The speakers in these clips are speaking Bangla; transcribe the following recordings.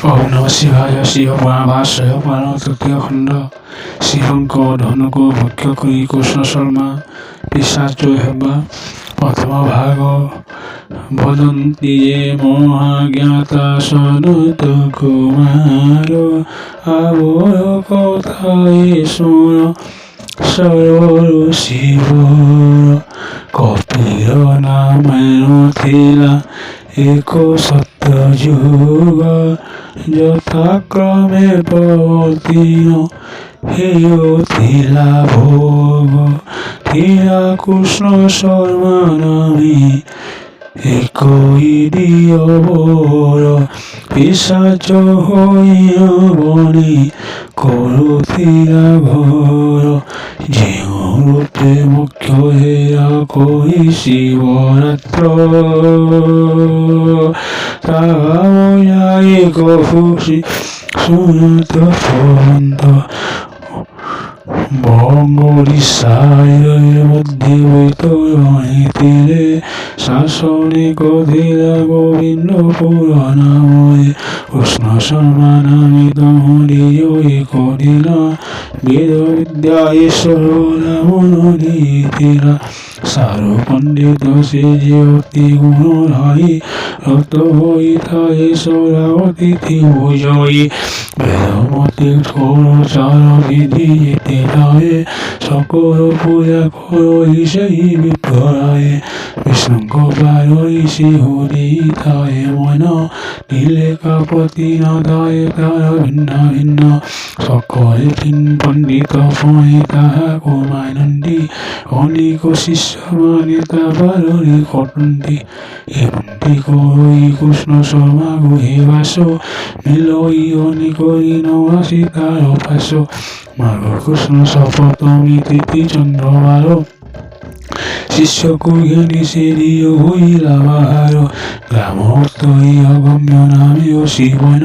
ওম নমঃ শিবায়। শিবপুরাণভাষ্য তৃতীয় খণ্ড। শিবঙ্ক ধনুক ভক্ষ কৰি কৃষ্ণ শৰ্মা পিশাচ হেবা। প্রথম ভাগ। বদন্তি যে মহাজ্ঞাতা সনত কুমার, আবর কথায় শুন সরল শিব। কপিল নামের থিলা এক সত্য যুগ, যথাক্রমে প্রবর্তিন হেয়থিলা ভোগ। থিলা কৃষ্ণ শর্মা নামে একই দিয়বর, পিশাচ হইয়া বনে করুথিলা ঘোর। যেও রূপে মুখ্য হেয়া কই শিবরাত্র, তাহা মজায় কহুষি শুনত পবন্ত। বঙ্গোড়িশায়ের মধ্যে বৈতরণী তীরে, শাসনে কথিলা গোবিন্দ পুরাণাময়ে। কৃষ্ণ শর্মা নামে তমরিজয়ে করিলা, বেদ বিদ্যা ঈশ্বর রামন দিতিলা। সারু পণ্ডিত সে যে অতি গুণধারী, রক্ত বৈথায় সরা অতিথি বুঝই। বেদমতি ষোড়চার বিধি যেতে যায়, সকল পূজা করই সেই বিপ্রায়। বিষ্ণুঙ্ক পারই সে হরিতায় মন, নীলে কাপতি নাদায় তারা ভিন্ন ভিন্ন। সকলে তিন পণ্ডিত পয়ে তাহা কুমায় নন্দী, অনেক শিষ্য মানে তা পারি কটন্তি। এমনটি করই কৃষ্ণ শর্মা গুহে বাস, মিলই অনেকরি নবাসী তার পাশ। মাঘ কৃষ্ণ সপ্তমী তিথি চন্দ্রবার, শিষ্য কুজ্ঞানী সেদিয় হইলা বাহার। গ্রামস্থ অগম্য নামে শিবন,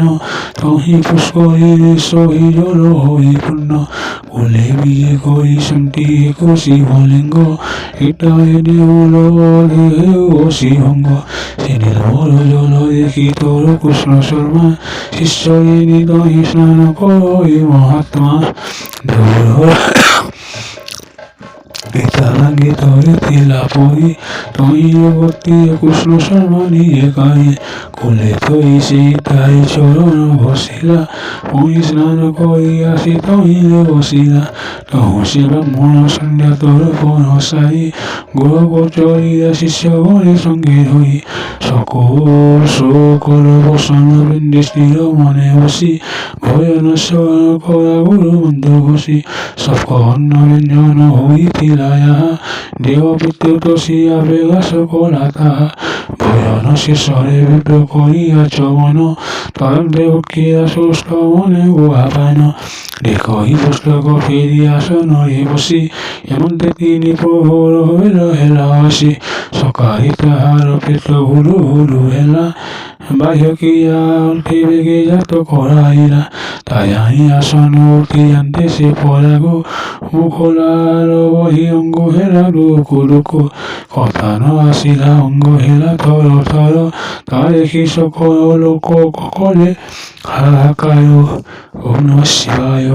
তহি পুষ্করিণী সহি জল হই পূর্ণ। কুলে বিয়ে করি শান্তি এক শিবলিঙ্গ, এটাই দেউল দেহেও শিবঙ্গ। সে নির্মল জল দেখি তোর কৃষ্ণ শর্মা, শিষ্য এনে তহি স্নান করই মহাত্মা। দেউল পিতা লাগে ধরে থিলা পরি, তহি ভক্তি কৃষ্ণ শর্মা নিজে কায়ে। কুলে তহি সীতাই চরণ ঘষিলা, পহি স্নান করি আসি তহিলে বসিলা। তহু সে ব্রাহ্মণ সন্ধ্যা তর্পণ সারি, গুরু গোচরিয়া শিষ্য গণে সঙ্গে ধরি। সকল বসন বৃন্দে স্থির মনে বসি, ভজন শ্রবণ করা গুরু মন্ত্র ঘোষি। সকন্ন ব্যঞ্জন হইথিলা যাহা, দেব পিতৃ তসিয়া বেগা সকলা তাহা। ভজন শেষরে বিপ্র করিয়া চমন, তদন্তে ভক্ষিয়া শুষ্ক মনে গুহা পান। দেখি পুস্তক ফেরি আসনরে বসি, এমনতে তিনি প্রহর হইল হেলাবাসি। সকালে তাহার পেট হুলু হুলু হেলা, বাহ্যক্রিয়া উঠে বেগে জাত করাইলা। তাই আনি আসন উঠি আনতে সে পরাগো, মুখলার বহি অঙ্গ হেলা রুকু রুকু। কথা ন আসিলা অঙ্গ হেলা থর থর, তা দেখি সকল লোক কলে হাহাকার। ওম নমঃ শিবায়।